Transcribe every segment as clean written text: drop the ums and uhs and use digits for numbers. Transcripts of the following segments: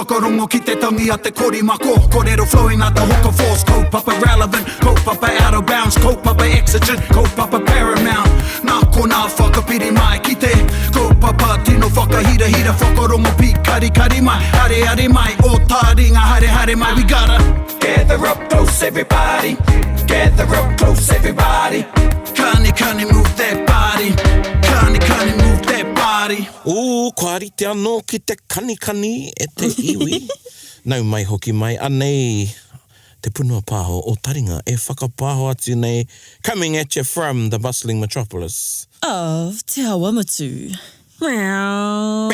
whakarongo ki te tangi a te korimako. Kōrero flowing out the hook of force. Kaupapa relevant, kaupapa out of bounds, kaupapa exigent, kaupapa paramount. Nā ko nā whakapiri mai ki te kaupapa tino whakahira hira whakarongo pi kari kari mai. Hare hare mai, o Taringa hare hare mai. We gotta gather up close everybody, gather up close everybody. Kani move that body, kani move that body. Koari te anō ki te kani e te iwi. Nau mai hoki mai, anei te punua pāho o Taringa e whakapāho atu nei, coming at you from the bustling metropolis of Te Whātua. Meow.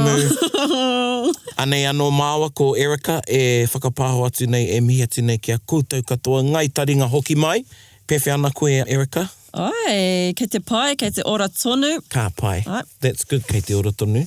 Moo. Anei anō māua ko Erika e whakapāho atu nei e mihi atu nei kia koutou katoa ngai Taringa hoki mai. Pewhi ana koe, Erika? Ai, kei te pai, kei te ora tonu. Ka pai. Ai. That's good, kei te ora tonu.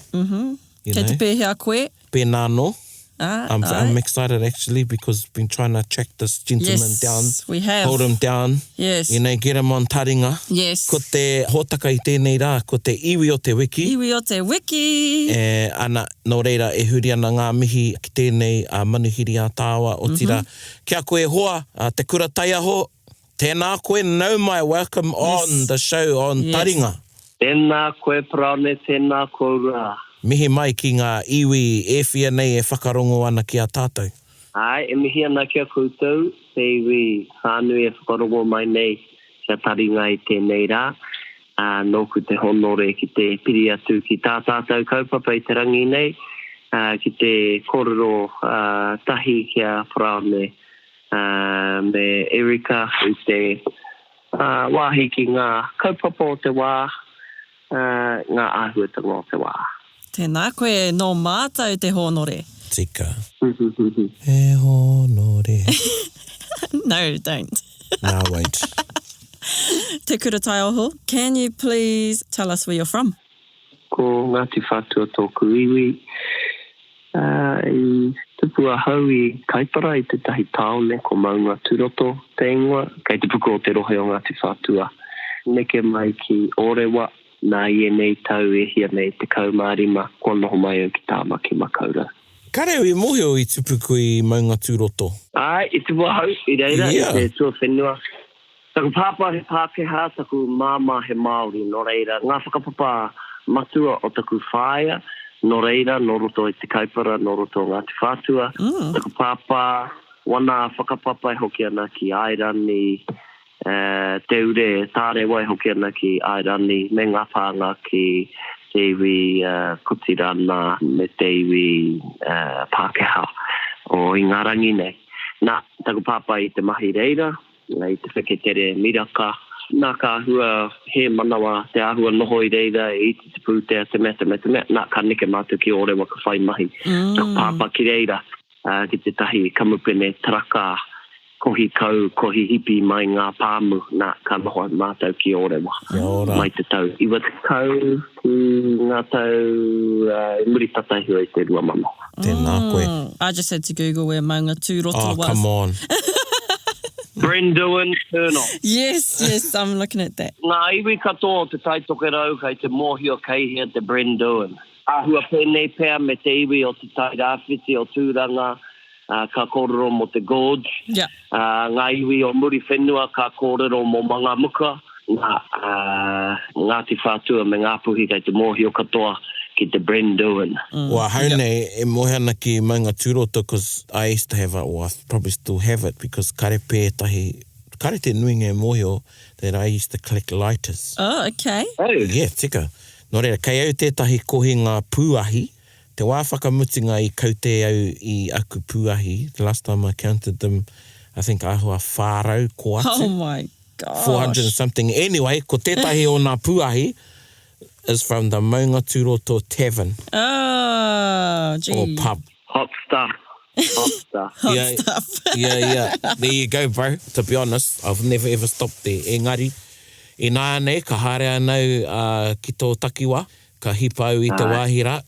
Kei te pēhea koe. Pēnā no. Ai. I'm excited actually because we've been trying to track this gentleman down. Yes, we have. Hold him down. Yes. You know, get him on Taringa. Yes. Ko te hōtaka i tēnei rā, ko te iwi o te Wiki. Iwi o te Wiki. Ana, no reira, e huri ana ngā mihi ki tēnei manuhiri a tāua o tira. Kia koe hoa, Te Kurataioho. Tēnā koe, nau mai, welcome on the show on Taringa. Tēnā koe praone, tēnā koe rā. Mihi mai ki ngā iwi e whia nei e whakarongo ana ki a tātou. Ai, e mihi ana kia koutou, te iwi whānui e whakarongo mai nei kia Taringa i tēnei rā. Nōku te honore ki te piri atu ki tā tātou kaupapa i te rangi nei, ki te kōrero tahi kia praone. Me Erika i te wāhi ki ngā kaupapa o te wā, ngā āhuatanga o te wā. Tēnā koe no mātou te honore. Tika. E honore. No, don't. No, I won't. Te Kurataioho, can you please tell us where you're from? Ko Ngāti Whātua tōku iwi. I tupu a hau i Kaipara i te tahi taone ko maunga turoto te ingoa. Kei te puko o te rohe o Ngāti Whātua. Neke mai ki Orewa. Nā ie nei tau e hia nei te kaumārima, ko noho mai o ki tāma ki makaura. Ka reo i mohio i tupuku i maunga tūroto? Ai, i tupu hau, i reira, i te tua whenua. Taku pāpā he Pākehā, taku māma he Māori, no reira. Ngā whakapapa matua o taku whāia, no reira, no roto i te Kaipara, no roto o Ngāti Whātua. Taku pāpā, wana whakapapa hoki ana ki Airani, te ure tāre wai hoki ana ki Airani, me ngā pānga ki te iwi Kutirana, me te iwi Pākehā o i ngā rangi nei. Nā, taku pāpā i te mahi reira, i te wheketere miraka, nā ka ahua he manawa, te ahua noho i reira, i te pūtea, te mea, nā ka neke mātu ki Orewa ka whai mahi. Taku pāpā ki reira, ki te tahi kamupene taraka, kohi kau, kohi hipi mai ngā pāmu, nā ka noho mātou ki Orewa. Mai te tau. Iwa te kau ki ngā tau muri tatahio i te rua mano. Tēnā koe. I just had to Google where maunga tūroto was. Oh, come on. Brendoin Colonel. Yes, I'm looking at that. Ngā iwi katoa te taitokerau kei te mōhio keihia te Brendoin. Ahua pēnei pēr me te iwi o te tairāwhiti o tūranga, ka kōrero mo te gorge. Yeah. Ngā iwi o muri whenua ka kōrero mo manga muka. Ngāti Whātua me ngā puhi kei te mōhio katoa ki te Brendoin. Well, haunei e mohana ki maunga tūroto because I used to have it, or I probably still have it, because kare pētahi, kare te nuinga e mōhio that I used to collect lighters. Oh, okay. Oh. Yeah, tika. Nō reira, kei au tētahi kohi ngā pūahi, te wā whakamutinga i kaute au i aku pūahi. The last time I counted them, I think ahua whārau ko atu. Oh my gosh. 400 and something. Anyway, ko tētahi o ngā pūahi is from the Maunga Tūroto Tavern. Oh, gee. Or pub. Hot stuff. Yeah. There you go, bro. To be honest, I've never ever stopped there. Engari, i nāne, ka haere anau ki tō takiwa, ka hipa au i te wāhira,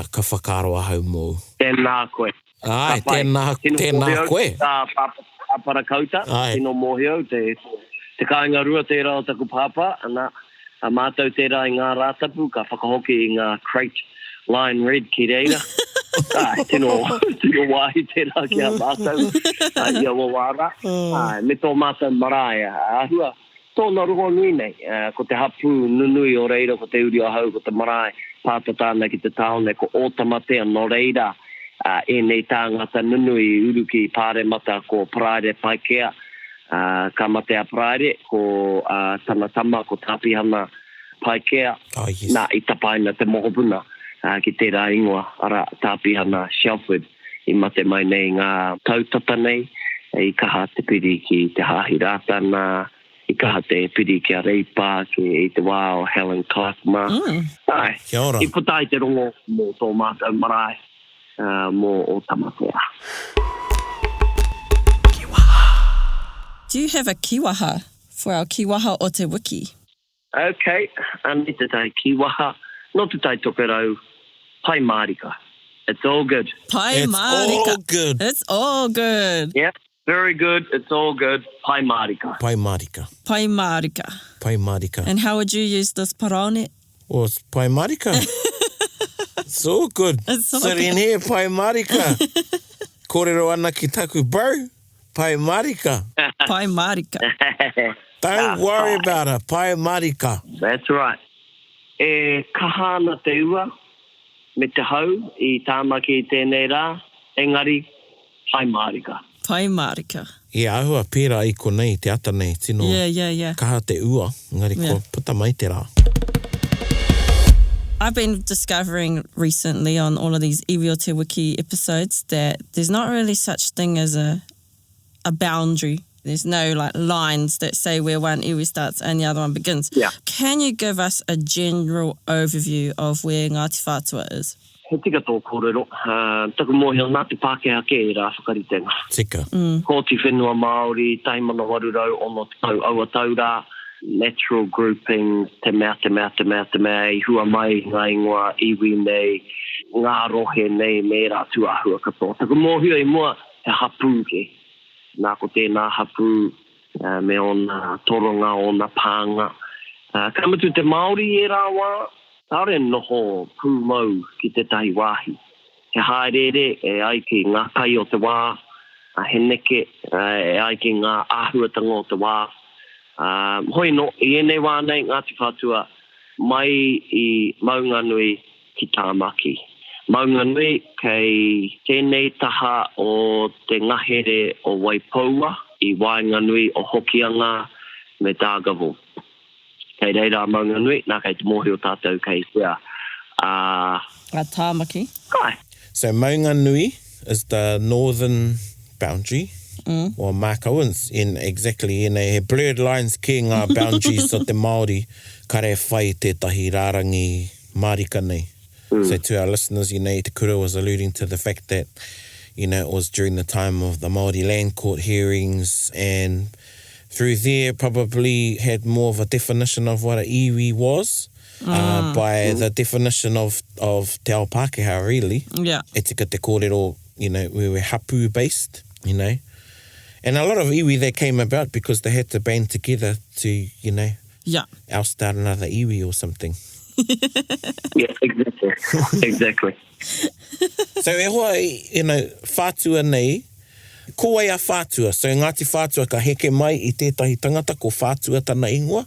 ka whakaroa hau mō. Tēnā koe. Ai, tēnā koe. Aparakauta, tino mōhio, te kāinga rua tērā o taku pāpā, ana, a mātou tērā i ngā rātapu, ka whakahoki i ngā crate line red ki reira. Tino wahi tērā ki a mātou. Ia wawara. Me tō mātou marae. Ahua, tōna rongo nui nei. Ko te hapu nunui o reira, ko te uri o hau, ko te marae. Pātatāna ki te taone, ko ōtamatea no reira. Nei tāngata nunui uruki pāre mata ko praere paikea. Ka matea praere ko tanatama ko tāpihana paikea. Nā i tapaina te mohopuna ki tērā ingoa. Ara tāpihana Shelford i mate mai nei ngā tautata nei. I kaha te piri ki te hāhirātana. I kaha te piri ki a Reipa ki i te wā o Helen Clark-ma. Kia ora. I putai te rongo mō tō mātou marae. Mō o tamatea. Do you have a kiwaha for our kiwaha o te wiki? Okay, ni te tai kiwaha. No te tai tokerau, pai marika. It's all good. Pai marika. All good. It's all good. Yeah, very good. It's all good. Pai marika. Pai marika. Pai marika. Pai marika. And how would you use this paraone? Well, it's pai marika. It's all good. It's all Sitting good. here, pai marika. Kōrero ana ki taku, bro. Pai marika. Pai marika. Don't worry about it. Pai marika. That's right. Kahana te ua, me te hau, I tāmaki tēnei rā, engari, pai marika. Pai marika. Yeah, ahua pērā I ko nei, te ata nei, tino. Yeah. Kaha te ua, ngari ko puta mai te rā. I've been discovering recently on all of these Iwi o Te Wiki episodes that there's not really such thing as a boundary. There's no like lines that say where one iwi starts and the other one begins. Yeah. Can you give us a general overview of where Ngāti Whātua is? He tika tō kōrero. Taku mōhio Ngāti Pākehā ke I rā whakaritenga. Tika. Kōti whenua Māori, taimana warurau, ono te tau aua taurā, natural groupings, te mea, I hua mai ngā ingoa, iwi nei, ngā rohe nei, me rā tuahua katoa. Taku mōhio I mua he hapu ke. Nā ko tēnā hapu, me ona toronga, ona pānga. Kamatu te Māori rā wā, tāre noho pūmau ki te tahi wāhi. He haerere ai ki ngā kai o te wā, he neke ai ki ngā āhuatanga o te wā. Hoi no, I ene wānei Ngāti Whātua, mai I Maunganui ki Tāmaki. Maunganui kei tēnei taha o te ngahere o Waipaua, I Wainganui o Hokianga me Tāgavo. Kei reira Maunganui, nā kei te mohi o tātou kei sea. A Tāmaki. Kai. So Maunganui is the northern boundary. Or Mākauans in he blurred lines ki ngā boundaries o te Māori kare whai tētahi rārangi marika nei. So to our listeners, Te Kura was alluding to the fact that, it was during the time of the Māori land court hearings and through there probably had more of a definition of what a iwi was by the definition of te ao Pākehā, really. Yeah. E tika te kōrero, we were hapu based, And a lot of iwi, they came about because they had to band together to, Yeah. oust out another iwi or something. Yeah, exactly. So e hoa, whātua nei, ko ai a whātua. So Ngāti Whātua ka heke mai I tētahi tangata ko whātua tana ingoa,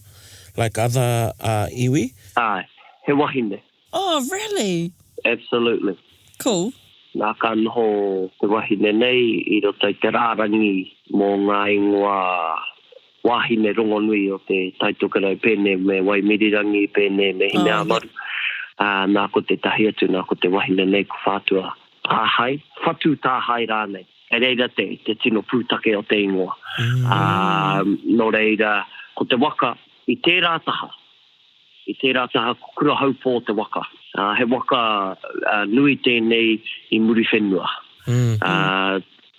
like other iwi. Ai, he wahine. Oh, really? Absolutely. Cool. Nā ka noho te wahine nei I roto I te rārangi mō ngā ingoa wahine rongo nui o te taitokarau pēne me waimirirangi pēne me hine amaru. Nā ko te tahi atu, nā ko te wahine nei ko whātua tāhai, whatu tāhai rānei. E reira te tino pūtake o te ingoa. No reira, ko te waka I tērā taha. I tērā taha ko kura haupō te waka. He waka nui tēnei I muri whenua.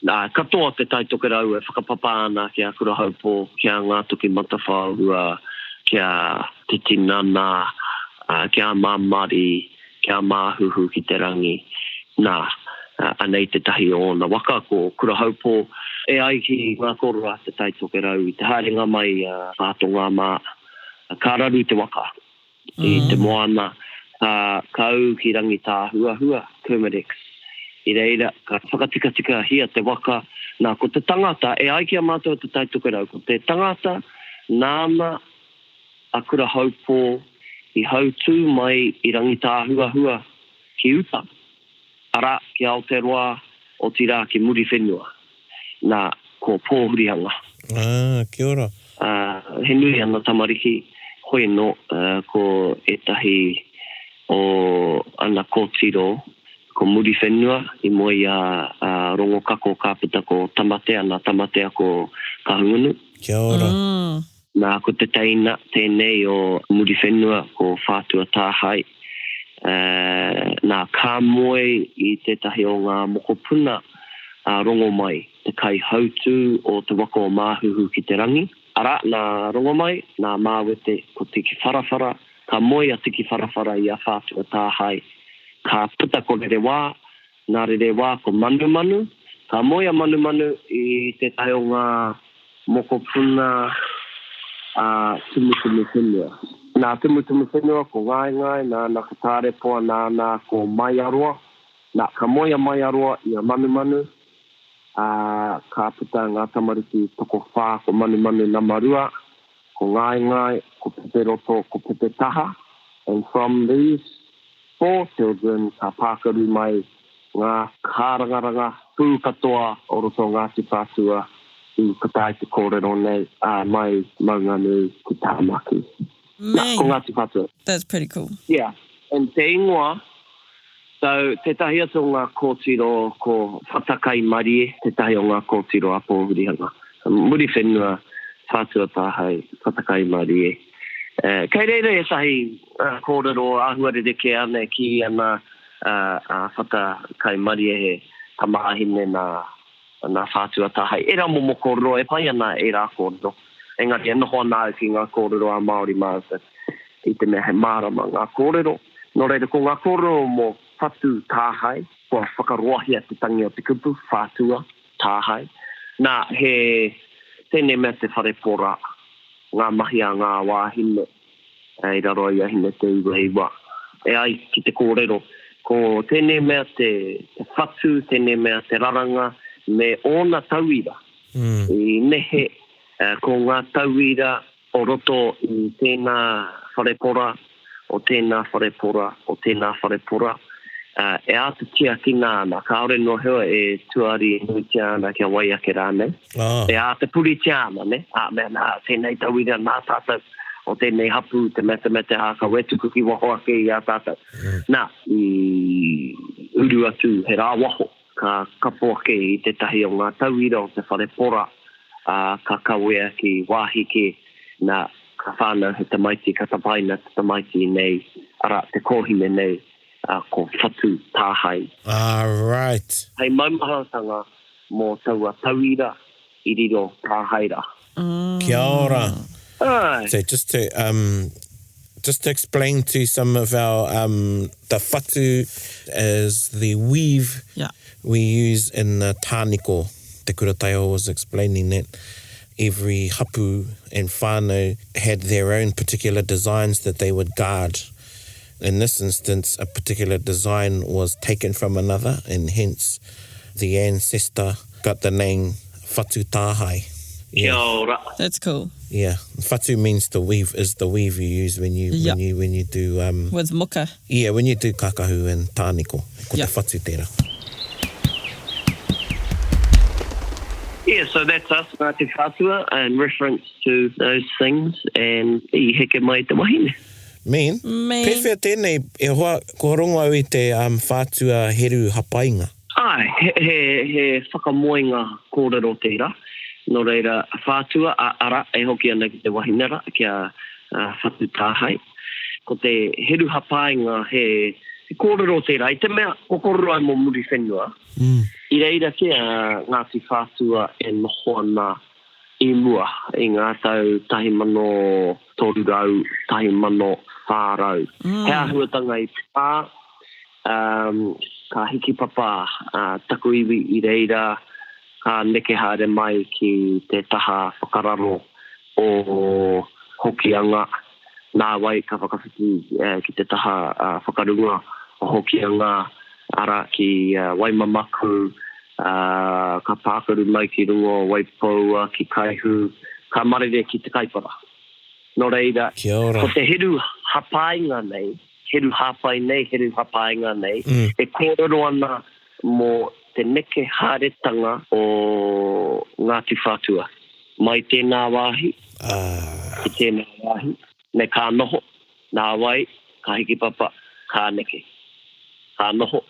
Katoa te taitokerau e whakapapa ana kia kura haupō, kia ngā tuki matawhāua, kia te tinana, kia mamari, kia māhuhu ki te rangi. Anei te tahi o na waka ko kura haupō. E ai ki ngā korora te taitokerau I te haringa mai whātonga mā. Kāraru te waka I te moana. Kau ki rangi tā hua, Kermit X. I reira, ka whakatika hia te waka, nā ko te tangata, e ai kia mātua te taituka rau, ko te tangata, nāna, akura haupō, I hautū mai I rangita hua ki uta. Ara ki Aotearoa o tira ki muri whenua. Nā ko pōhurihanga. Kia ora. He nui ana tamariki hoi no ko etahi o ana kōtiro ko muri whenua I moe a rongo kako kāputa ko tamatea na tamatea ko kahungunu. Kia ora. Nā ko te teina tēnei o muri whenua ko whātua tāhai. Nā kā moe I tētahi o ngā mokopuna rongo mai. Te kai hautu o te wako o māhuhu ki te rangi. Ara, nā rongo mai, nā māwete ko tiki wharawhara. Ka moe a tiki wharawhara I a whātua tāhai. Ka puta ko rere nā rere ko manu. Ka moe a manu I tētahi o ngā mokopuna tumutumu whenua. Nā tumutumu whenua ko ngai, nā nakatare poa nā ko mai aroa. Nā ka moe a mai aroa I a manu. Ka puta ngā tamariki toko whā ko manu na marua. Ko ngai, ko pepe roto, ko pepe taha. And from these 4 children, ka pākaru mai ngā kārangaranga pū katoa o roto Ngāti Whātua. I katai te kōrero nei, mai maunga nei ki tāmaki. Ko Ngāti Whātua. That's pretty cool. Yeah. And te ingoa, so te tahi atu o ngā kōtiro ko whatakai marie, te tahi o ngā kōtiro a pōhurihanga. Muri whenua Whātua tāhai, whatakai marie. Kei reira e tahi kōrero ahuarere ke ane ki ana whatakai marie he tamahine nā Whātua tāhai. E rā momo kōrero, e pai ana e rā kōrero. Engari, e noho nā ki ngā kōrero a Māori māta. I te mea he mārama ngā kōrero. Nō reira, ko ngā kōrero mo whatu tāhai, ko whakaroahia te tangi o te kupu, Whātua tāhai. Nā, he tēne mea te wharepora, ngā mahi a ngā wāhine, e raro I ahine te iwa. E ai ki te kōrero, ko tēne mea te whatu, tēne mea te raranga, me ona tauira. I nehe ko ngā tauira o roto I tēnā wharepora, o tēnā wharepora. E atu tia ki nāna, ka ore no hea e tuari nui tiana kia wai ake rānei. E a te puri tiana, ne? Mea nā tēnei tauira nā tātou, o tēnei hapu, te mete haka wetuku ki waho ake I a tātou. Nā, I uru atu he rā waho. Ka kapoake I te tahi o ngā tauira o te wharepora, ka kawea ki wāhike, nā ka whānau he tamaiti, ka tapaina te tamaiti nei, ara te kōhine nei, ko whatu tāhai. Right. Hei maumahotanga mō taua tauira I riro tāhaira. Kia ora. So just to explain to some of our, the whatu is the weave we use in the tāniko. Te Kurataioho was explaining that every hapu and whānau had their own particular designs that they would guard. In this instance, a particular design was taken from another, and hence the ancestor got the name Whatu Tāhai. Kia ora. That's cool. Yeah, whatu means the weave, is the weave you use when you do with muka. Yeah, when you do kakahu and tāniko. Ko te whatu tērā. Yeah, so that's us, Ngāti Whātua, in reference to those things, and I heke mai te wahine. Mean. Pewhia tēnei, e hoa, ko rongo au I te whātua heru hapainga. Ai, he whakamoinga kōrero tērā. Nō reira, whātua ara e hoki ana ki te wahinera, kia Whatu Tāhai. Ko te heru hapainga he kōrero tērā. I te mea, ko kōrero ai mō muri whenua. I reira kia Ngāti Whātua e noho ana I mua I ngā tau 1,000 tahi mano whārau. He ahuatanga I pā, ka hiki papa taku iwi I reira, ka neke haere mai ki te taha whakararo o hokianga. Nā wai ka whakawhiti ki te taha whakarunga o hokianga ara ki Waimamaku, ka pākaru mai ki rungo Waipaua, ki Kaihu, ka marere ki te kaipara. Nō reira, ko te heru hapainga nei, heru hapainga nei, e kōrero ana mō te neke hāretanga o Ngāti Whātua. Mai tēnā wāhi, ki tēnā wāhi, me kā noho, nā wai, ka hiki papa, kā neke. Kā noho,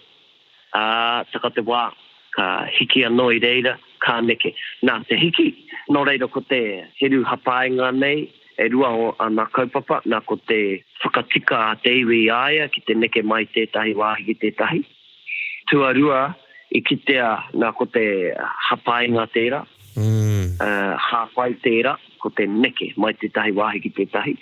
taka te wā, ka hiki anō i reira, kā neke. Nā te hiki, nō reira ko te heru hapainga nei, e rua o ana kaupapa, nā ko te whakatika a te iwi aia, ki te neke mai tētahi wāhi ki tētahi. Tuarua, i kitea nā ko te hapainga tērā, hawhai tērā, ko te neke mai tētahi wāhi ki tētahi.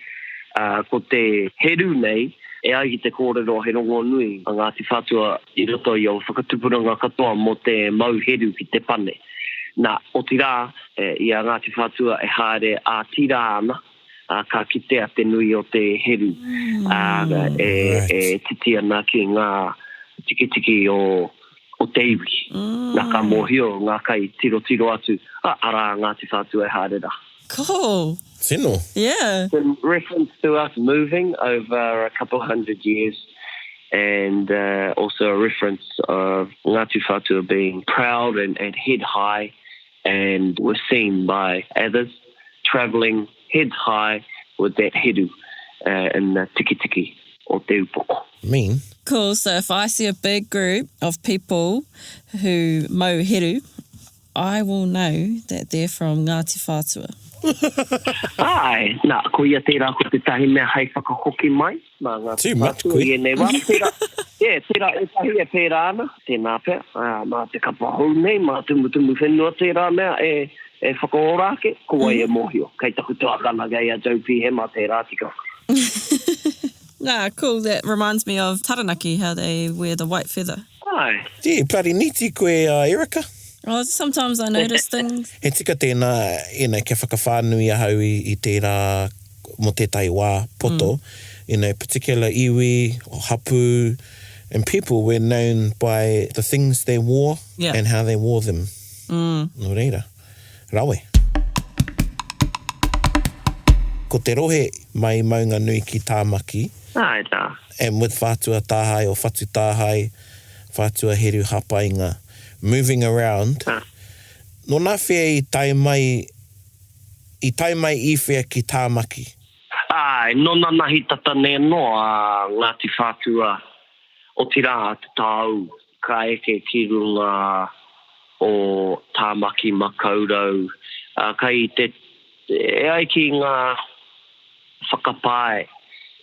Ko te heru nei, e ai ki te kōrero he rongo nui, a Ngāti Whātua i roto i au whakatupuranga katoa mo te mau heru ki te pane. Nā, o tira, i a Ngāti Whātua e haere a tira ana, ka kitea te nui o te heru, e titi ana ki ngā tiki o te iwi. Nā ka mōhio, ngā kai tiro atu, ara Ngāti Whātua e haere ra. Cool. Tino. Yeah. In reference to us moving over a couple hundred years, and also a reference of Ngāti Whātua being proud and head high, and was seen by others travelling head high with that heru and the tiki o te upoko. Mean. Cool. So if I see a big group of people who mau heru, I will know that they're from Ngāti Whātua. Ai, nā, ko ia tērā ko te tahi mea hei whakahoki mai. Too much, kui. Tērā e tahi e pērā ana, tēnā pēr, mā te kapa hou nei, mā tumu whenua tērā mea e whakaorake, ko wai e mohio. Kei taku tuakana gai a jaupi he mā tērā tika. Nah, cool. That reminds me of Taranaki, how they wear the white feather. Ai. Gee, bloody niti koe, Erika. Oh, sometimes I notice things. He tika tēnā, kia whakawhānui ahau i tērā mo tētai wā poto. Particular iwi, or hapu, and people were known by the things they wore and how they wore them. Nō reira. Rawe. Ko te rohe mai maunga nui ki tāmaki. Ai tā. And with Whātua tāhai or Whatu tāhai, Whātua heru hapainga, moving around, no nā whea i tai mai i whea ki tāmaki. Ai, nona nahi tata ne noa Ngāti Whātua o tira te tāu ka eke ki runga o tāmaki makaurau. Kai te e ai ki ngā whakapae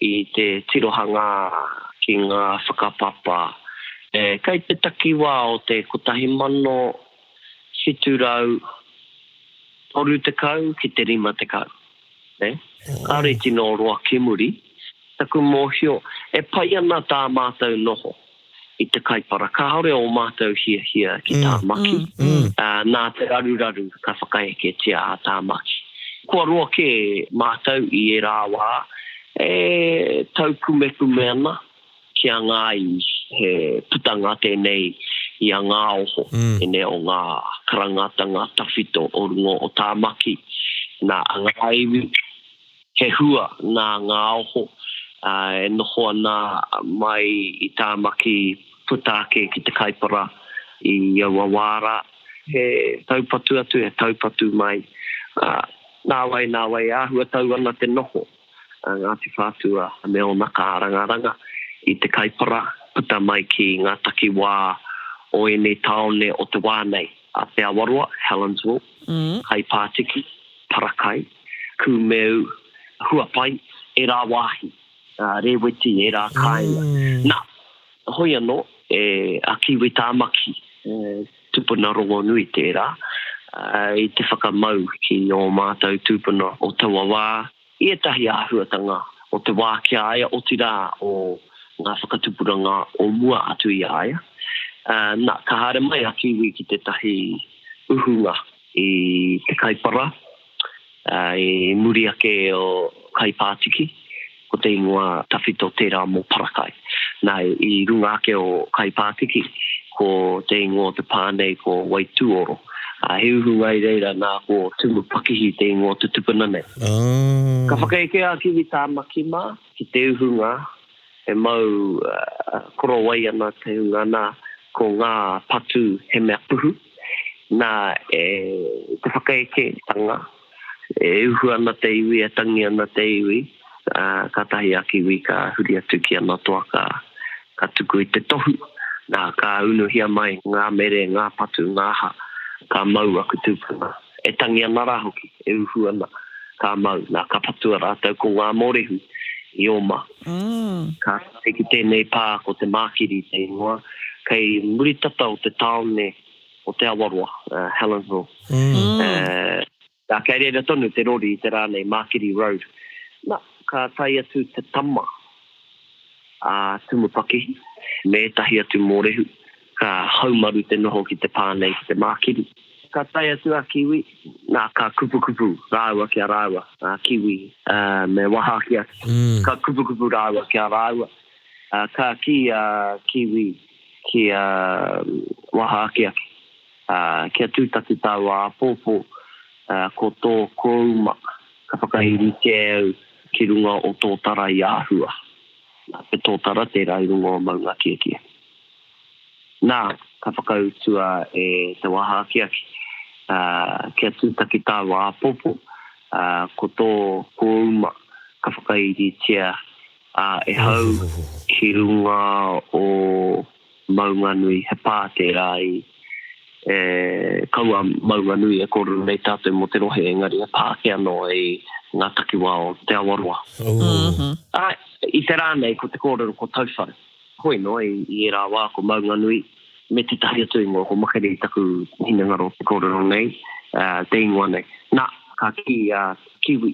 i te tirohanga ki ngā whakapapa. Kai te takiwa o te kotahi mano siturau toru te kau ki te rima te kau. Kāre tino roa kimuri, taku mōhio, e pai ana tā mātou noho i te kaipara. Ka haure o mātou hia ki tā maki. Nā te raru ka whakaeke tia a tā maki. Kua roa ke mātou i e rāwā, e tau kume ana ki a ngā i he putanga tēnei i a ngā oho. Ene o ngā karangatanga tawhito o rungo o tā maki. Nā a ngā iwi, he hua nā ngā oho. E noho ana mai i tā maki putake ki te kaipara i Awawara. He taupatu atu, he taupatu mai. Nā wai, āhua tau ana te noho. Ngāti Whātua, me o naka arangaranga i te kaipara, puta mai ki ngā takiwā o ene taone o te wānei. A te awarua, Helensville, Kai Pātiki, Parakai, Kumeu, Huapai, e rā wāhi, Reweti, e rā kāinga. Nā, hoi anō, a kiwi tāmaki, tupuna rongo nui tērā, i te whakamau ki o mātou tupuna o taua wā, i etahi āhuatanga o te wā kia aia o tira o ngā whakatupuranga o mua atu i aia. Nā, ka haere mai a kiwi ki te tahi uhunga i te kaipara, i muri ake o Kai Pātiki, ko te ingoa tawhito tērā mō Parakai. Nai I runga ake o kaipātiki ko te ingoa te pānei ko Waituoro. Heuhunga I reira nā ko tumu pakihi te ingoa te tupanane. Ka whakaeke a kiwi tā makima ki te uhunga e mau korowai ana te hunga nā ko ngā patu he mea puhu. Nā te whakaeke tanga e uhu ana te iwi, e tangi ana te iwi. Ka tahi a kiwi ka huri atu ki ana toa ka tuku I te tohu. Nā ka unuhia mai ngā mere, ngā patu, ngā ha. Ka mau aku tūpuna. E tangi ana rā hoki, e uhu ana. Ka mau, nā ka patua rātau ko ngā morehu I oma. Ka teki tēnei pā ko te mākiri te ingoa. Kei muritata o te taone o te awarua, Helensville. Nā kei reira tonu te rori I te rānei Mākiri Road. Nā, ka tai atu te tama a tumupakihi. Me tahi atu mōrehu. Ka haumaru te noho ki te pānei ki te mākiri. Ka tai atu a kiwi. Nā ka kupu rāua kia rāua. Kiwi me waha kia. Ka kupu rāua kia rāua. Ka ki kiwi ki waha kia. Kia tūtaki tau a pōpō. Ko tō kouma. Ka whakairi te au ki runga o tō tara I āhua. Pe tō tara te rai runga o maunga kia. Nā, ka whakautua e te waha kia. Kia tūtaki tāu a popo. Ko tō kouma. Ka whakairi tia. E hau ki runga o maunga nui he pā te rai. Kaua maunga nui e kōrero nei tātou mo te rohe engari e pāke anō I ngā takiwa o te awarua. I te rānei ko te kōrero ko tauwhare. Hoi no, I e rā wā ko maunga nui me te tahi atu ingoa ko makere I taku hinangaro te kōrero nei, te ingoa nei. Nā, ka ki a kiwi,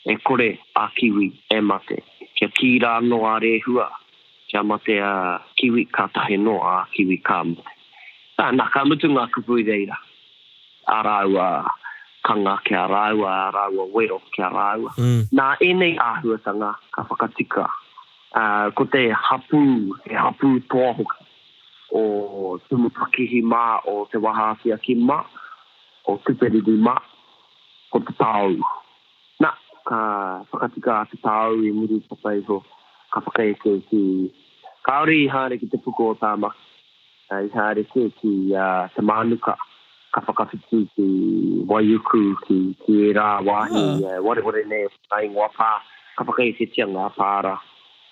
e kore a kiwi e mate. Kia ki rā no a rehua, kia mate a kiwi ka tahe no a kiwi ka mate. Nā ka mutu ngā kupu I reira. A rāua kanga kia rāua, a rāua wero kia rāua. Nā enei āhuatanga ka whakatika. Ko te hapu tōhoka o tumupakihi mā o te wahāwhia ki mā, o tuperiri mā, ko te tāu. Nā, ka whakatika a te tāu I muri papaiho, ka whakaeke ki kaori I hāre ki te puko o tāma. I hāre ki te mānuka, ka whakawhiti ki waiuku, ki e rā wāhi, ware ne, ai ngā pā, ka whakaeke tia ngā pāra,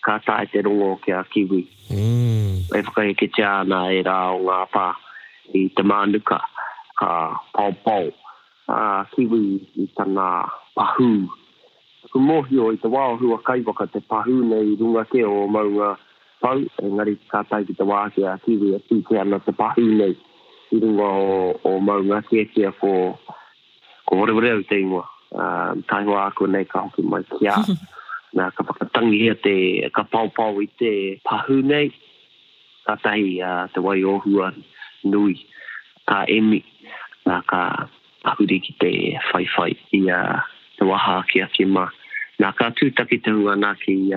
ka tae te rongo ki a kiwi. E whakaeke tia ana e rā o ngā pā, I te mānuka, ka pau, kiwi I tana pahu. Ku mohi o I te wāhua kaiwaka te pahu nei runga ke o maunga pau, engari ka tai ki te wāke a kiwi a tūke ana te pahu nei I runga o maunga kia ko wareware au te ingoa. Tai hoa aku nei ka hoki mai kia. Nā ka whakatangi hea ka pau I te pahu nei. Ka tahi te wai ohua nui. Ka emi. Nā ka pahuri ki te whaiwhai I te waha kia ki ma. Nā ka tūtaki te hunga nā ki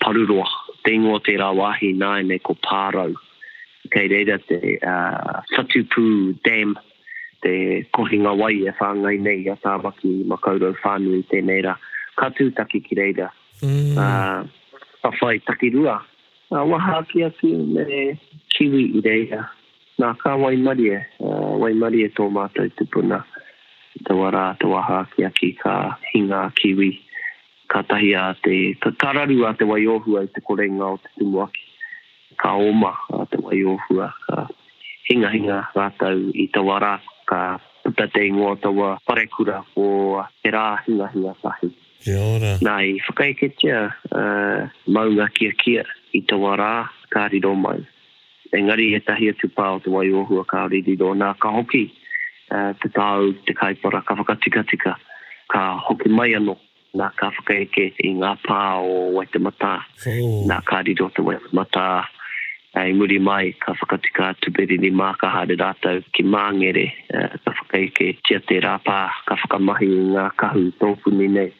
paruroa. Te ingoa te rā wāhi nāi nei ko pārau. Kei reira te Whatupu Dam, te kohinga wai e whāngai nei a tāwaki makaurau whānui tēnei rā. Ka tūtaki ki reira. Pawhai takirua. Waha kia ki me kiwi I reira. Nā ka waimarie tō mātou tupuna. Te wara, te waha kia ki ka hinga kiwi. Ka tahi a te tararu a te waiohua I te korenga o te tumuaki. Ka oma a te waiohua. Ka hinga rātau I te wara. Ka puta te ingoa taua parekura o te rā hinga tahi. Nā I whakaeke tia maunga kia I te wara ka riro mai. Engari he tahi atu pā o te waiohua ka riro. Nā ka hoki te tāu te kaipara ka whakatika. Ka hoki mai anō. Nā ka whakaeke I ngā pā o Waitemata. Nā ka riro te Waitemata. Ai muri mai ka whakatika tuperiri mā ka hare rātau ki māngere. Ka whakaeke tia te rāpā. Ka whakamahi I ngā kahu tōpuni nei.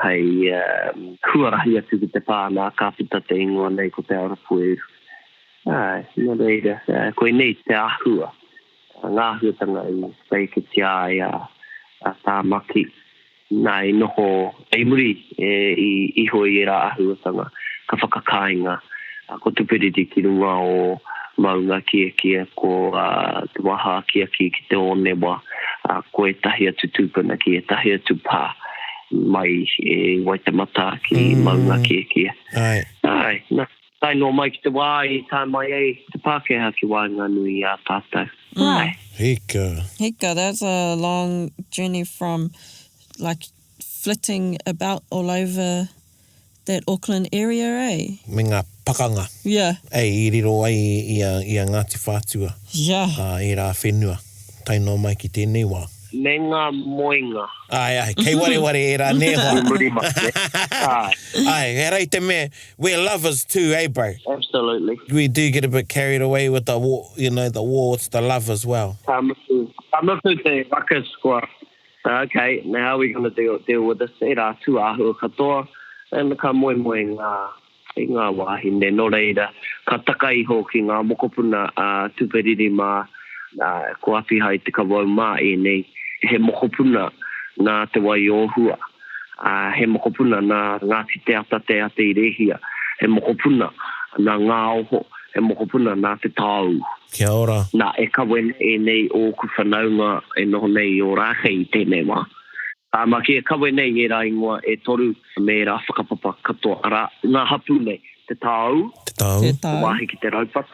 Hei huarahi atu ki te pā nā ka puta te ingoa nei ko te arapu Nō reira, koe nei te ahua. Ngā huatanga I whai ke tia a tā maki. Nā noho eimuri I hoi rā ahuatanga. Ka whakakainga. Ko tupiriti ki runga o maunga kia ko te waha kia ki te onewa. Ko tahi atu tūpuna ki tahi atu pā. Mai waitamata ki maunga kia. Ai, nā. Tai no mai ki te wai, tai mai te Pākehā ki wāinga nui a tātou. Hika, that's a long journey from like flitting about all over that Auckland area, eh? Me ngā pakanga. Yeah. I riro ai I a Ngāti Whātua. Yeah. I rā whenua. Tai no mai ki tēnei wā. Me ngā moinga. Ai, kei ware e rā nehoa. Ai, he rei te me, we're lovers too, eh, bro? Absolutely. We do get a bit carried away with the war, the war, it's the love as well. Tamapu te waka squad. Okay, now how are we going to deal with this? E rā tuahua katoa, and ka moe ngā wāhine, no reira. Ka takai ho ki ngā mokopuna tupiriri mā, ko api hai te kawau mā e nei. He mokopuna nā te wai ohua. He mokopuna nā Ngāti te ata I rehia. He mokopuna nā ngā oho. He mokopuna nā te tāu. Kia ora. Nā e kawen e nei o ku whanaunga e noho nei o rāhei tēnei wā. Ma ki e kawen nei e rā ingoa e toru me rā whakapapa katoa. Ara ngā hapu nei te tāu. Te tāu. Te Wāhi ki te raupat.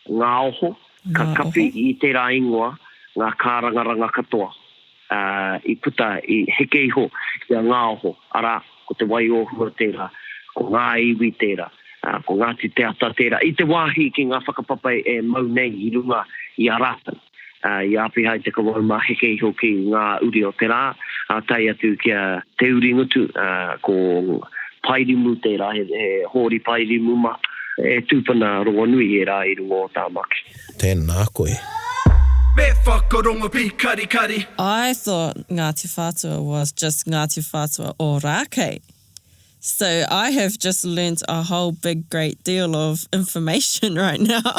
Ngā oho. Ka kapi I te rā ingoa. Ngā kārangaranga katoa. I puta I heke iho I a ngā oho. Ara, ko te wai ohua tērā, ko ngā iwi tērā, ko Ngāti te ata tērā. I te wāhi ki ngā whakapapa e mau nei I runga I a rātan. I api hai te kawau mā heke iho ki ngā uri o tērā. Tai atu kia te uri ngutu ko pairimu tērā, he hori pairimu ma. E tūpana roa nui e rā I runga o tā maki. Tēnā koe. Me whakarongo pi kari kari. I thought Ngāti Whātua was just Ngāti Whātua o Rākei. So I have just learnt a whole big great deal of information right now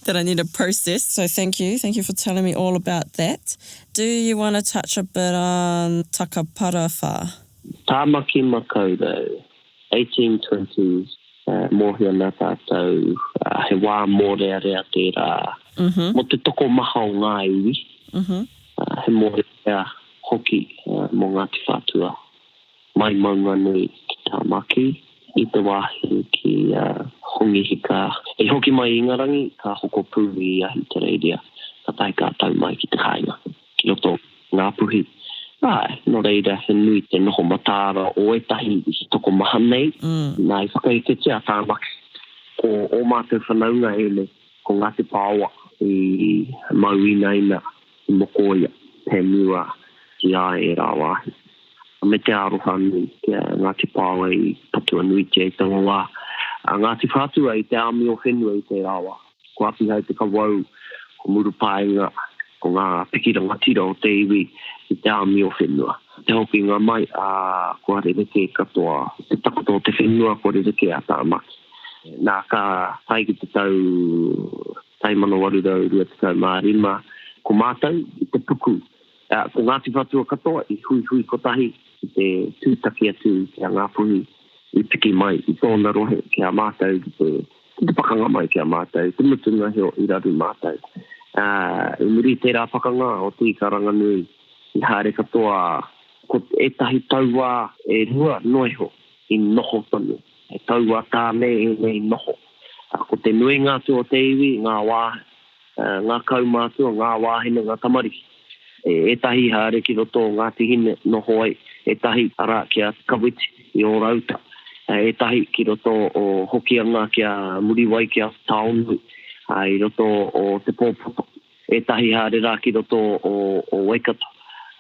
that I need to process. So thank you for telling me all about that. Do you want to touch a bit on Takaparawha? Tāmaki makaurau, 1820s, mōhia nā tātou, he wā mōrea tērā. Mo te toko maha o ngā iwi. He mōrea hoki mō Ngāti Whātua. Mai maunga nui ki Tāmaki. I te wāhi ki hongi hika. E hoki mai ingarangi, ka hoko pūri ahi te reiria. Ka tai kātau mai ki te hainga. Ki roto ngā puhi. No reira he nui te noho matāra o e tahi I toko maha nei. Nā I whakaiketia Tāmaki. Ko o mātou whanaunga e le. Ko Ngāti Pāua. I mauina ina I mokoia te miua ki a e rā wāhi. Me te aroha nui ki Ngāti Pāua I patua nui te eitanga wā. Ngāti Whātua I te ami o whenua I te rā wā. Ko api hai te kawau, ko muru pāinga, ko ngā pikiranga tira o te iwi I te ami o whenua. Te hoki ngā mai, ko arereke katoa, te takoto o te whenua, ko arereke a Tāmaki. Nā ka tai ki te tau tai mana warurau rua te tau mārima. Ko mātou I te puku. Ko Ngāti Whātua katoa I hui kotahi I te tūtaki atu ki a ngā puhi I piki mai I tōna rohe ki a mātou ki te pakanga mai ki a mātou. Te mutunga heo I raru mātou. I muri tērā pakanga o tī karanga nui I haere katoa ko e tahi taua e rua noiho I noho tonu. E taua tā me e nei noho. Ko te nui ngātu o te iwi, ngā wā, ngā kaumātua, ngā wāhine, ngā tamari. E tahi haere ki roto Ngāti hine no hoi, e tahi ara kia kawiti I o rauta. E tahi ki roto o hokianga kia muriwai kia taonu, I roto o te pōpoto. E tahi haere rā ki roto o waikato.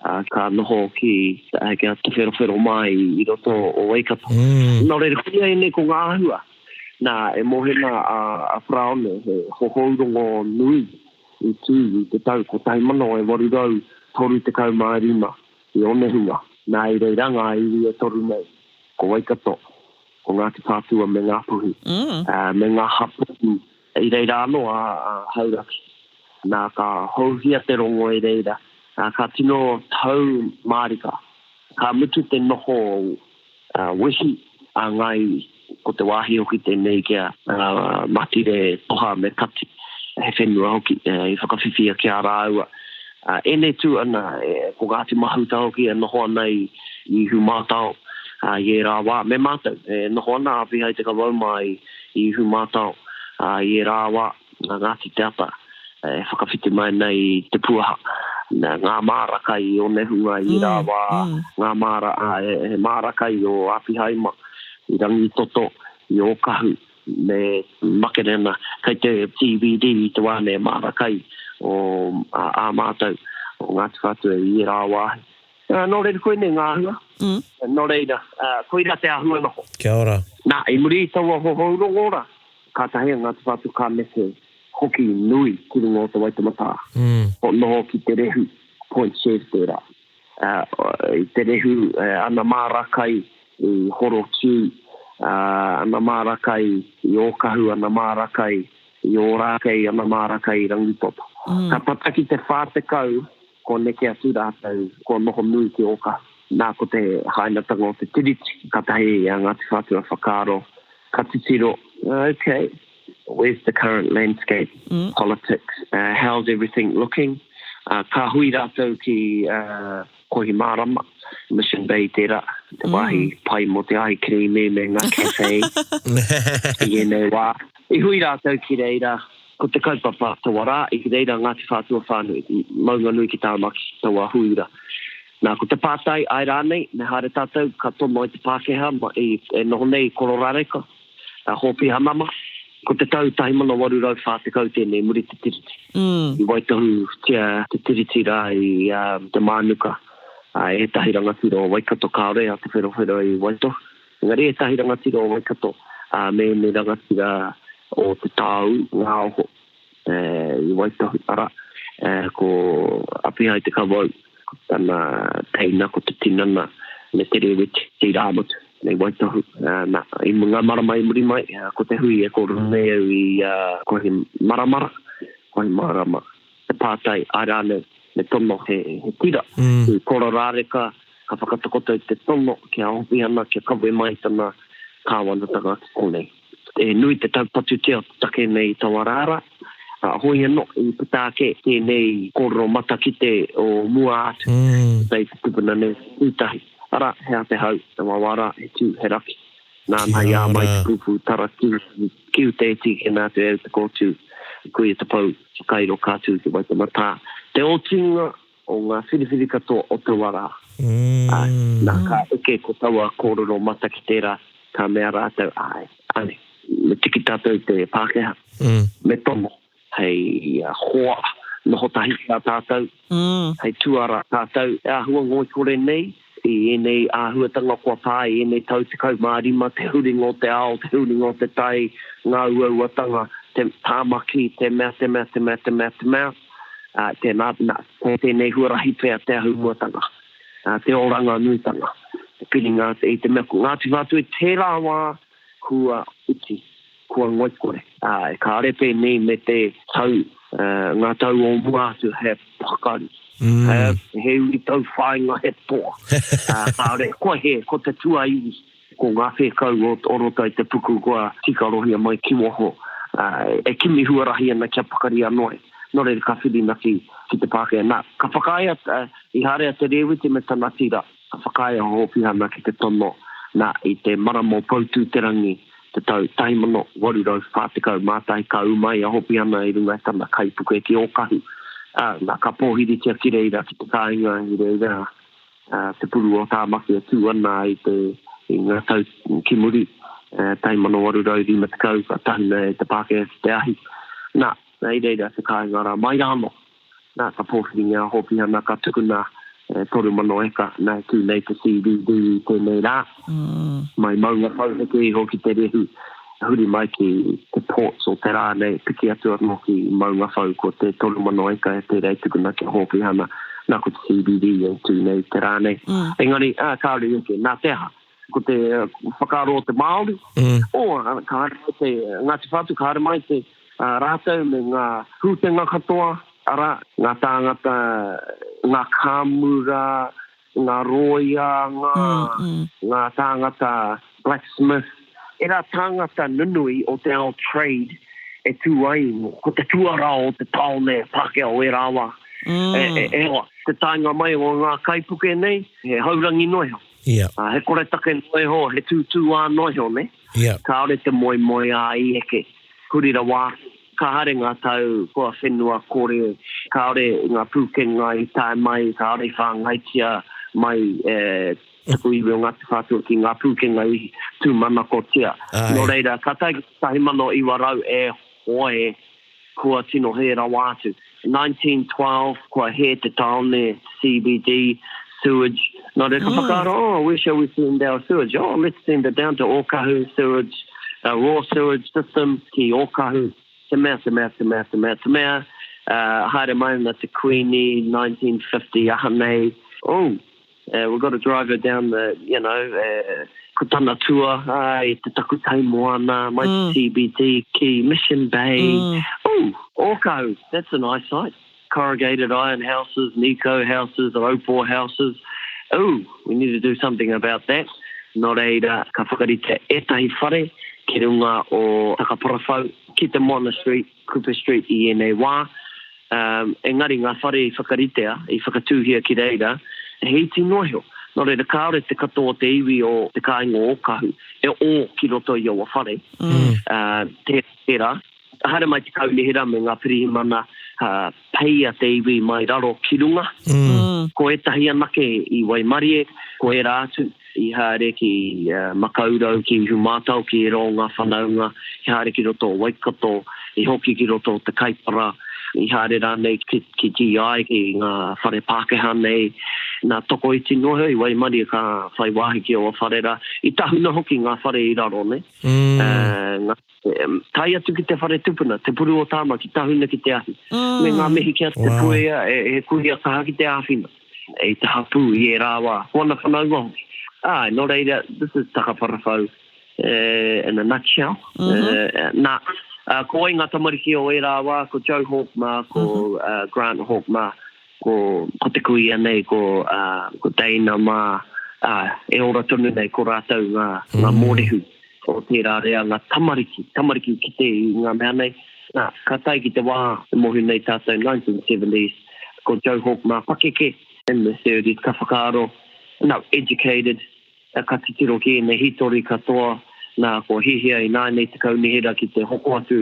Ka noho ki kia te whero mai I roto o waikato. Nō reira kuia e ne ko ngā ahua. Nā, e mohena a whraone, he hohourongo nui I tū I te tau, ko tai mano e warurau toru te kaumārima I onehunga. Nā, I reiranga I e toru nei, ko Waikato, ko Ngāti Whātua me ngā puhi. Me ngā hapu i reira anō a hauraki. Nā ka hauhia te rongo i reira. Ka tino tau Mārika. Ka mutu te noho Wiki a ngai ko te wāhi hoki tēnei kia matire toha me kati. He whenua hoki i whakawhiwhia ki a rāua. Ene tū ana ko Ngāti Mahuta hoki e noho ana i humātao i rā wā. Me mātou noho ana api hai te kawau mai i humātao i rā wā Ngāti te apa. Whakawhiti mai nei te puaha. Ngā mārakai o nehunga i rā wā. Ngā mārakai o api haima. I rangi toto i o kahu me makerena kei te TVD i te wane mārakai o a mātou o Ngāti Whātua i rā wāhi. Nō reira koe ne ngā hua. Nō reira, koe ra te ahua noho. Kia ora. Nā, i muri i taua hohoro ora. Ka tahea Ngāti Whātua ka mese hoki nui ki rungo o te waitamata. O noho ki te rehu point shares tērā. I te rehu ana mārakai i horo tū, ana mārakai i ōkahu, ana mārakai i ōrākei, ana mārakai i rangitoto. Ka pataki te whātekau, ko neke atu rātou, ko noho nui ki ōkahu. Nā ko te hainatanga o te tiriti, ka tahi a Ngāti Whātua whakaro, ka titiro, okay, where's the current landscape, politics, how's everything looking? Ka hui rātou ki kohi mārama, Mission Bay tērā, te wahi pai mo te ahi kreme me ngā cafe, i enei wā. I hui rātou ki reira, ko te kaupapa te wara, i ki reira Ngāti Whātua whānui, maunga nui ki tāmaki, te wā huira. Nā, ko te pātai ai rānei, me haere tātou, ka tono i te Pākehā, e noho nei kororareka, hopi hamama, ko te tau tahimana warurau whātekau tēnei muri te tiriti. I waitohu te tiriti rā i te mānuka, e tahi rangatiro o Waikato kāore a te wherohero i Waitohu. Ngari e tahi rangatiro o Waikato, me rangatira o te tāu, ngā oho, i Waitohu ara, ko api hai te kawau, ko tana teina, ko te tinana, me te rewiti, te rāmatu, nei Waitohu. I mga maramai muri mai, ko te hui e kōru nei au i kohi maramara, kohi marama, te pātai airane, me tono he tira. I kora rāreka, ka whakatakoto i te tono, kia hopi ana, kia kawe mai tana kāwanatanga ki konei. E nui te taupatu tea take nei tawarara, hoi anō i putaake tēnei kōrero matakite o mua atu. Tei tupuna nei utahi. Ara, hea te hau, te wawara, he tū, he raki. Nā mai a mai te pupu tara kiu te tiki nā te au te kōtū. Kui e te pau, te kairo kātū ki waitamata. Te otinga o ngā whiriwhiri katoa o te wara. Nā ka eke ko taua kōrero mataki tērā, ka mea rātou, ane, me tiki tātou te Pākehā. Me tono, hei hoa, noho tahi kā tātou, hei tuara tātou, ahua ngoi kore nei, i enei āhuatanga kua pāi, enei tau te kau mārima, te huringo te ao, te huringo te tai, ngā uauatanga, te tāmaki, te mea, tēnei huarahi pēr te ahumuatanga, te oranga nuitanga, te piringa i te mea. Ngāti Whātua i tērā wā kua uti, kua ngoikore. E ka arepe nei me te tau, ngā tau o mua atu he pakaru. He uri tau whainga he toa. Kāre, koe he, ko te tua iwi, ko ngā whekau o orotai te puku kua tikarohia mai kiwoho. E kimi huarahi ana kia pakari anoi. Nō reira ka whirina ki te Pākehā. Nā, ka whakaia i harea te rewiti me tana tira. Ka whakaia hopi hana ki te tono. Nā, i te maramo pautu te rangi, te tau taimano, warurau, whātekau, mātai, ka umai, a hopi hana i runga tana kaipuke ki ōkahu. Nā, ka pōhiri tia ki reira ki te kāinga i reira. Te puru o tāmaki a tū ana i ngā tau ki muri. Taimano warurau, rima te kau, ka tahina e te Pākehā te ahi. Nā, nei reira te kāinga rā mai rāno. Nā ka pōwhiri ngā hopi hana ka tukuna toru mano eka nā tū nei te CBD tēnei rā. Mai maunga whauheke i hoki te rehu. Huri mai ki te ports o te rā nei piki atu anō ki maunga whau ko te toru mano eka e te rei tukuna ki hopi hana. Nā ko te CBD e tū nei te rā nei. Engari, kāore eke, nā te aha. ko te whakaro o te Māori. Ka hare mai te Ngāti Whātua, ka hare mai te rātou me ngā hūtenga katoa, ngā tāngata, ngā kāmura, ngā roia, ngā tāngata blacksmith. E rā tāngata nunui o te ao trade e tūai, ko te tuara o te taone Pākehā o e rāwa. Te tainga mai o ngā kaipuke nei, he haurangi noiho. He koretake noiho, he tūtūā noiho, ne? Ka ore te moi a i eke, kurira wā. Ka hare ngā tau kua whenua kore, ka ore ngā pūkenga i tae mai, ka ore whāngaitia mai taku iwi o Ngāti Whātua ki ngā pūkenga i tūmanako tia. Nō reira, ka tahi mano i warau e hoe kua tino he rawātu. 1912, kua he te taone, CBD, sewage. Nō reira, ka whakaro, where shall we send our sewage? Let's send it down to Ōkahu sewage, raw sewage system, ki Ōkahu. Te mea. Haere mai na te Queenie, 1950, ahanei. We've got to drive her down the, Kutana tour, te takutai moana, mai te CBD, ki Mission Bay. Ōkahu, that's a nice site. Corrugated iron houses, Nico houses, Opor houses. We need to do something about that. Nō reira, ka whakarite e tahi whare, ki runga o Takaporafau, ki te monastery, Cooper Street i ene wā. Engari ngā whare i whakaritea, i whakatūhia ki reira, hei ti nohio. Nō reira, ka ore te katoa te iwi o te kāinga o Ōkahu, e o ki roto i o whare. Tērā, haere mai te kaunihira me ngā pirihimana, peia te iwi mai raro ki runga. Ko e tahi anake i Waimarie, ko e rātu, i haere ki Makaurau, ki Humātau, ki e ro ngā whanaunga, i haere ki roto o Waikato, i hoki ki roto o te Kaipara, i haere rānei ki GI, ki ngā whare Pākehā nei, nā toko iti noho i Waimarie ka whai wāhi ki o wharera, i tahuna hoki ngā whare i raro, ne? Tai atu ki te whare tupuna, te puru o tāma ki tahuna ki te ahi. Me ngā mihi kia te puea, e kuhia kaha ki te ahina. E te hapu i e rāwā, wana whanaunga hoki. No reira, this is Takaporafau in a nutshell. Ko inga tamariki o e rāwā, ko Joe Hawkma, ko Grant Hawkma, ko te kui anei, ko Dana ma, e ora tonu nei, ko rātou ngā mōrehu o tērā rea, ngā tamariki ki te ngā mea nei. Ka tai ki te wā, mohu nei tātou 1970s, ko Joe Hawkma, pakeke, in the 30s, ka whakaaro, educated, ka titiro ki nei hitori katoa, ko hihia i nānei te kaunihira ki te hoko atu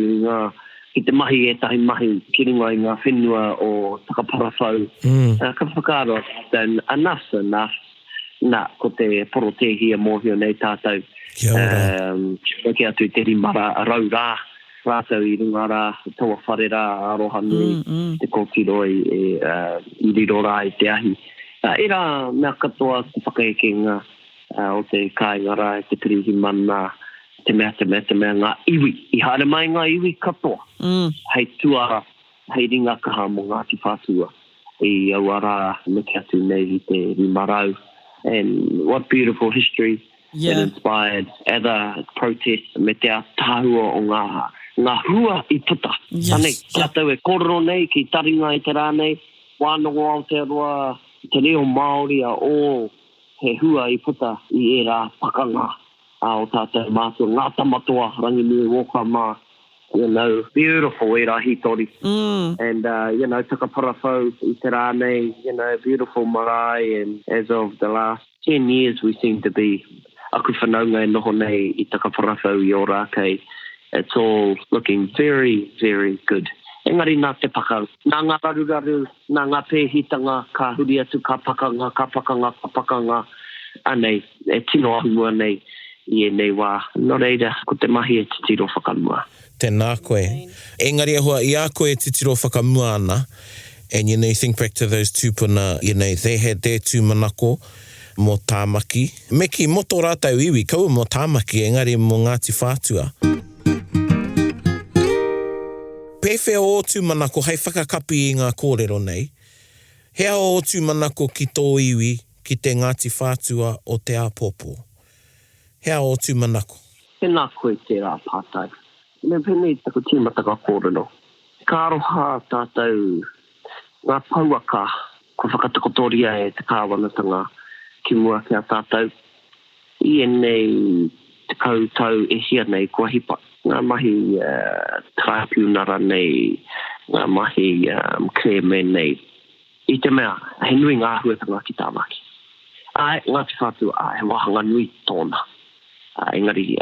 ki te mahi e tahi mahi ki runga i ngā whenua o Takaporafau. Ka whakaaro, then enough's enough. Ko te porotehia mōhio nei tātou. Ki atu te rimara rau rā, rātou i runga rā, toa whare rā, aroha nui, te kōtiro i riro rā i te ahi. E rā mea katoa te whakaekenga o te kāinga rā, te pirihimana, te mea ngā iwi. I haere mai ngā iwi katoa. Hei tuara, hei ringa kaha mo Ngāti Whātua. I auara meke atu nei i te rimarau. And what beautiful history that inspired other protests me te tāhua o ngā hua i puta. Anei, tātou e kōrero nei ki Taringa i te rānei, wānongo Aotearoa, te reo Māori a o he hua i puta i e rā pakanga o tātou mātua. Ngā tamatoa, rangi nui woka mā, beautiful e rā hitori. And, Takaporafau i te rānei, beautiful marae. And as of the last 10 years, we seem to be aku whanaunga e noho nei i Takaporafau i o rākei. It's all looking very, very good. Engari nā te pakanga. Nā ngā raruraru, nā ngā pēhitanga, ka huri atu, ka pakanga. Anei, e tino ahua nei, i e nei wā. Nō reira, ko te mahi e titiro whakamua. Tēnā koe. Engari ahua, i a koe titiro whakamua ana. And, you think back to those tūpuna, they had their tūmanako mō tāmaki. Meki, moto rātau iwi, kaua mō tāmaki, engari mō Ngāti Whātua. Pewhia o tūmanako, hei whakakapi i ngā kōrero nei. Hea o tūmanako ki tō iwi, ki te Ngāti Whātua o te Apopo. Hea o tū manako? He nā koe te rā pātai. Me pēnei taku tīmata ka kōrero. Ka aroha tātou ngā pauaka ko whakatakotoria e te kāwanatanga ki mua ki a tātou. I nei te kautau e hia nei kua hipa. Ngā mahi traipiunara nei, ngā mahi kreme nei. I te mea, he nui ngā huetanga ki tāmaki. Ngāti Whātua, he wahanga nui tōna. Engari,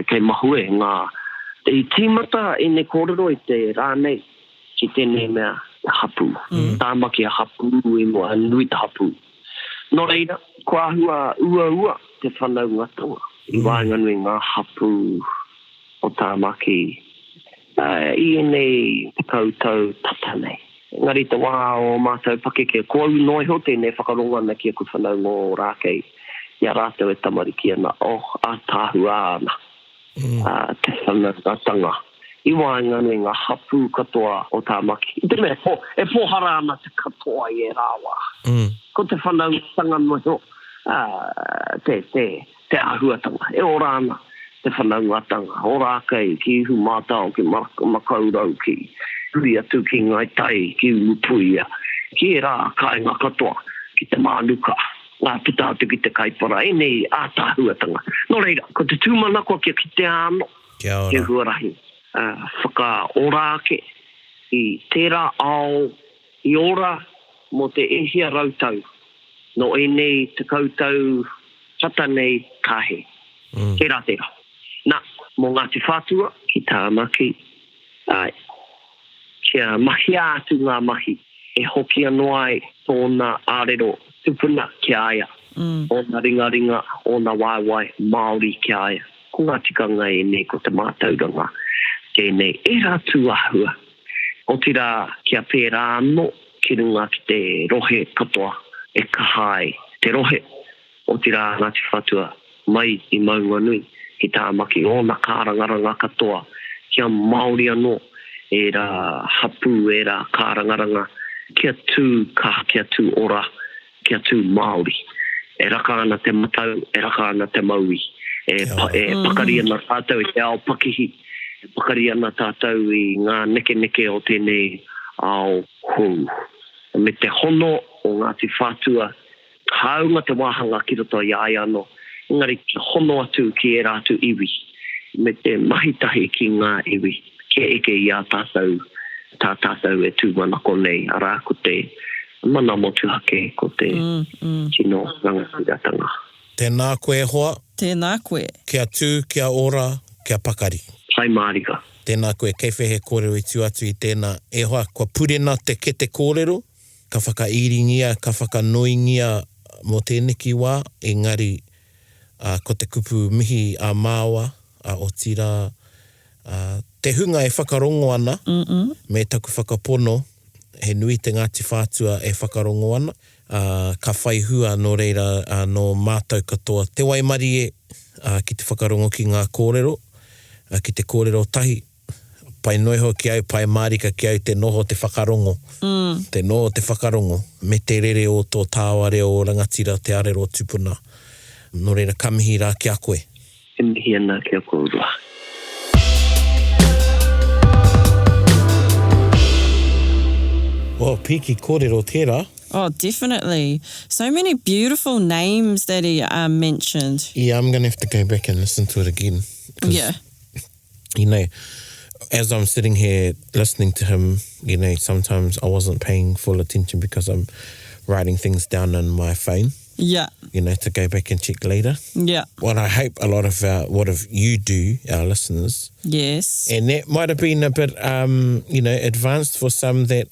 kei mahue ngā i tīmata i ne kōrero i te rānei ki tēnei mea hapu. Tāmaki a hapu i mua nui ta hapu. Nō reira, kua hua ua te whanau ngatonga. I wāinga nui ngā hapu o tāmaki. I nei te kautau tatanei. Ngari te wā o mātou pakeke. Ko au noi ho tēnei whakaronga na kia ku whanau ngō rākei. Ia rātou e tamariki ana. A tāhua ana. Te whanatanga. I wāinga nui ngā hapu katoa o tāmaki. I te mea, e pōhara ana te katoa i e rāwa. Ko te whanatanga moho. Te ahuatanga. E ora ana te whanatanga. O rākei ki ihu mātao ki makaurau ki hui atu ki ngai tai ki upuia. Ki e rā kai ngā katoa ki te mānuka. Ngā putatu ki te kaipara, e nei ātāhuatanga. Nō reira, ko te tūmanako kia ki te āno, ki huarahi. Whaka orāke, i tērā ao, i ora, mo te ehia rautau. No e nei te kautau tata nei kāhe. Tērā. Nā, mō Ngāti Whātua, ki tāmaki, kia mahi atu ngā mahi, e hoki anuai tōna ārero, tupuna ki aia. O na ringa, o na waiwai, Māori ki aia. Ko ngā tikanga e nei ko te mātauranga. Tēnei, e rātu ahua. O tira kia pērā anō, ki runga ki te rohe katoa, e kahai. Te rohe, o tira Ngāti Whātua, mai i maunga nui, ki tāmaki o na kārangaranga katoa, kia Māori anō, e rā hapu, e rā kārangaranga, kia tū kaha, kia tū ora, kia tū Māori. E raka ana te matau, e raka ana te maui. E pakari ana tātou i te ao pakihi. E pakari ana tātou i ngā neke o tēnei ao hou. Me te hono o Ngāti Whātua, haunga te wāhanga ki roto i ai anō. Engari ki hono atu ki e rātu iwi. Me te mahitahi ki ngā iwi. Ke eke i a tātou e tūmanako nei, arā ko te mana motu hake ko te tino rangatiratanga. Tēnā koe hoa. Tēnā koe. Kia tū, kia ora, kia pakari. Sai mārika. Tēnā koe, kei whehe kōrero i tū atu i tēnā. E hoa, kua purena te kete kōrero, ka whakairingia, ka whakanoingia mo tēneki wā, engari ko te kupu mihi a māua, a o tira, te hunga e whakarongo ana, me taku whakapono, he nui te Ngāti Whātua e whakarongo ana, ka whai hua no reira no mātou katoa. Te waimari e ki te whakarongo ki ngā kōrero, ki te kōrero tahi, pai noiho ki au, pai mārika ki au te noho te whakarongo. Te noho te whakarongo, me te rere o tō tāware o rangatira te arero tupuna. No reira kamihi rā ki a koe. E mihi ana ki a koe rua. Oh, piki kōrero tērā. Oh, definitely. So many beautiful names that he mentioned. Yeah, I'm going to have to go back and listen to it again. Yeah. You know, as I'm sitting here listening to him, you know, sometimes I wasn't paying full attention because I'm writing things down on my phone. Yeah. You know, to go back and check later. Yeah. What I hope a lot of what you do, our listeners. Yes. And that might have been a bit, you know, advanced for some that...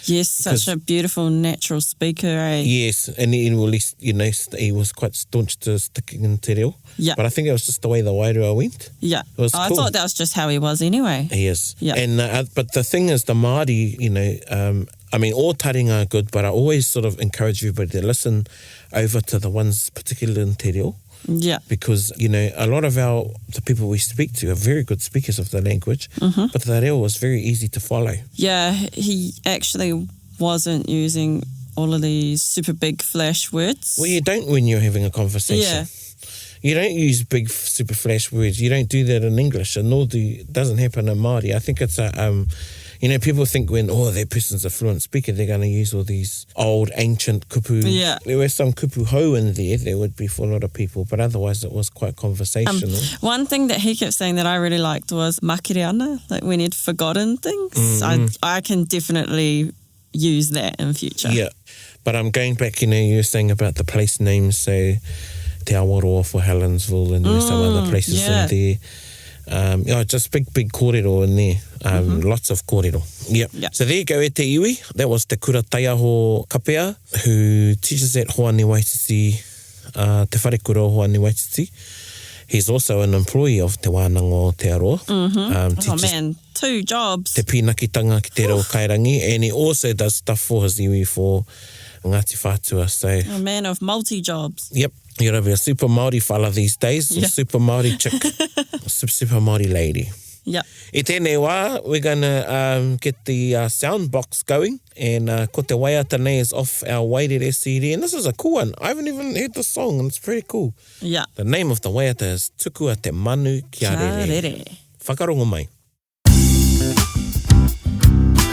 yes, such a beautiful natural speaker, eh? Yes, and at least, you know, he was quite staunch to sticking in te reo. Yeah. But I think it was just the way the wairua went. Yeah. It was I cool. thought that was just how he was anyway. He is. Yeah. And, but the thing is, the Māori, you know, I mean, all taringa are good, but I always sort of encourage everybody to listen over to the ones particularly in te reo. Yeah. Because, you know, a lot of the people we speak to are very good speakers of the language, but the reo was very easy to follow. Yeah, he actually wasn't using all of these super big flash words. Well, you don't when you're having a conversation. Yeah. You don't use big super flash words. You don't do that in English, and doesn't happen in Māori. I think it's people think when, that person's a fluent speaker, they're going to use all these old, ancient kupu. Yeah. There were some kupu hou in there would be for a lot of people, but otherwise it was quite conversational. One thing that he kept saying that I really liked was makere ana, like when he'd forgotten things. I can definitely use that in future. Yeah, but I'm going back, you were saying about the place names, so Te Awaroa for Helensville, and there's some other places in there. Just big kōrero in there. Lots of kōrero. Yep. So there you go, te iwi. That was Te Kurataioho Kapea, who teaches at Hoani Waititi, Te Wharekura o Hoani Waititi. He's also an employee of Te Wānanga o Te Aroa. Man, 2 jobs. Te pīnakitanga ki te reo kairangi, and he also does stuff for his iwi for Ngāti Whātua. So, a man of multi-jobs. Yep. You're going to be a super Māori fella these days, or super Māori chick, or super Māori lady. Yep. I tēnei wā, we're going to get the sound box going, and ko te waiata nei is off our Wairere CD, and this is a cool one. I haven't even heard the song, and it's pretty cool. Yeah. The name of the waiata is Tukua te manu kia rere. Whakarongo mai.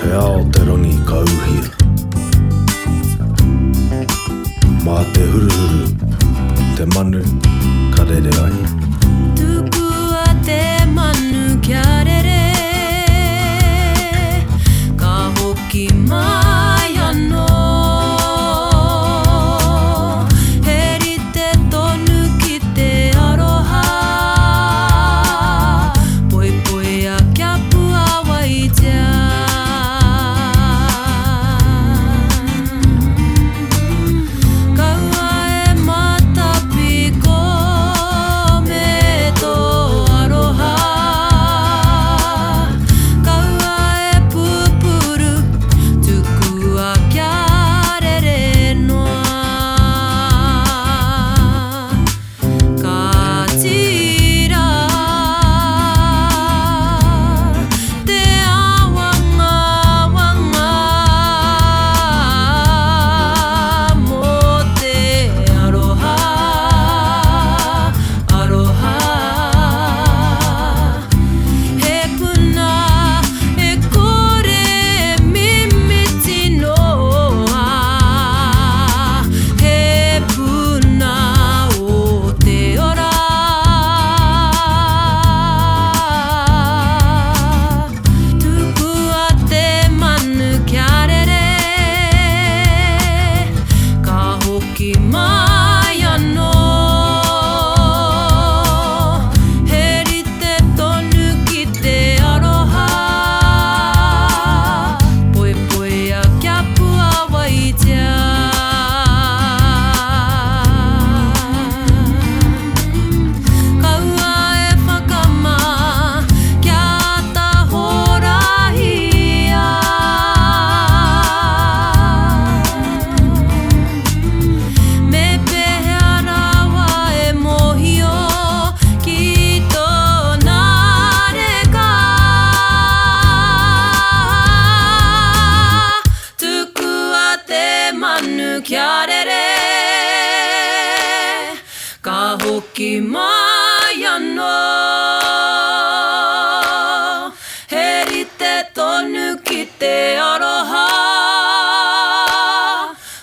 He ao te rongi ka uhia. Mā te huruhuru, te manu ka rere ai. Tukua te manu kia rere, ka hoki mai anō. He rite tonu ki te aroha, poi poi a kia pua waitea.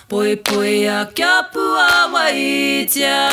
Poi poi a kia pua waitea.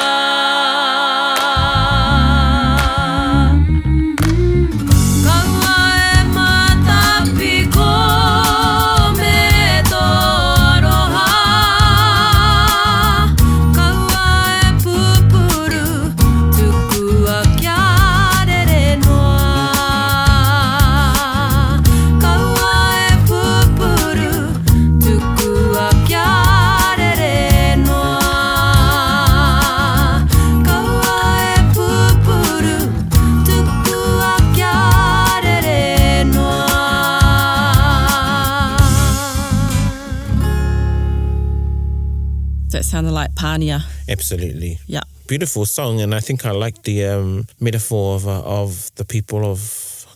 That sounded like Pānia. Absolutely. Yeah. Beautiful song, and I think I like the metaphor of the people of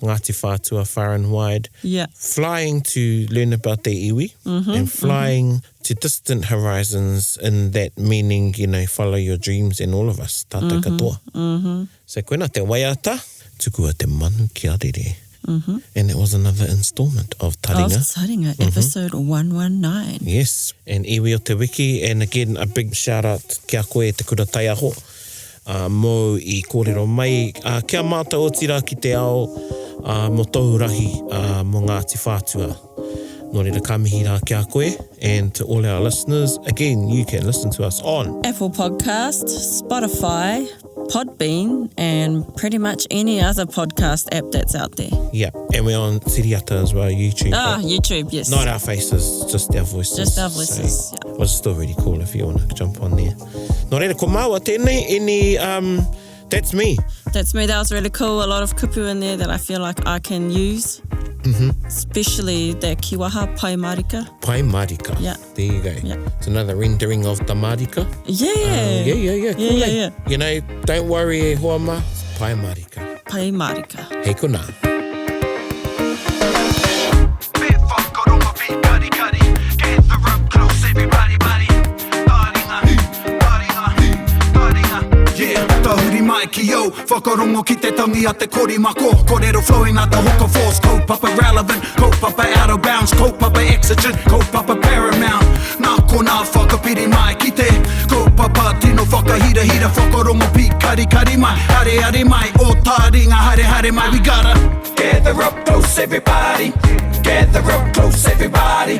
Ngāti Whātua far and wide. Yeah. Flying to learn about their iwi and flying Te distant horizons in that meaning, you know, follow your dreams and all of us. Tātou katoa. So koina te waiata, tukua te manu ki arere. And it was another installment of Taringa. Of Taringa, episode 119. Yes, and iwi o te wiki, and again, a big shout out kia koe Te Kurataioho. Mō I kōrero mai, kia mātou o tira ki te ao, mō tohurahi mō Ngāti Whātua. Nō reira ka mihi rā kia koe, and to all our listeners, again, you can listen to us on Apple Podcast, Spotify, Podbean, and pretty much any other podcast app that's out there. Yeah, and we're on Siriata as well, YouTube. YouTube, yes. Not our faces, just our voices. Just our voices, so, yeah. Was still really cool if you want to jump on there. Nō reira, ko māua tēnei, any, that's me. That's me, that was really cool. A lot of kupu in there that I feel like I can use. Especially the kiwaha, pai marika. Pai marika. Yeah. There you go. Yeah. It's another rendering of the marika. Yeah. Cool, Yeah. You know, don't worry, hoama. Pai marika. Pai marika. Hei kona. Ki o, whakarongo ki te tangi a te korimako. Kōrero flowing at the hook of force. Kaupapa relevant, kaupapa out of bounds. Kaupapa exigent, kaupapa paramount. Nā ko nā whakapiri mai ki te kaupapa tino whakahira hira. Whakarongo pi kari mai. Hare mai, o Taringa hare mai. We gotta gather up close everybody. Gather up close everybody.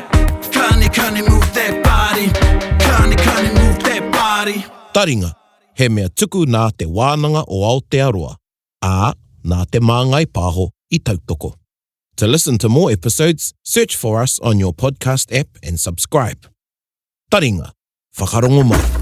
Kani move that body. Kani move that body. Taringa. He mea tuku nā te wānanga o Aotearoa, nā te māngai pāho I tautoko. To listen to more episodes, search for us on your podcast app and subscribe. Taringa, whakarongo mai.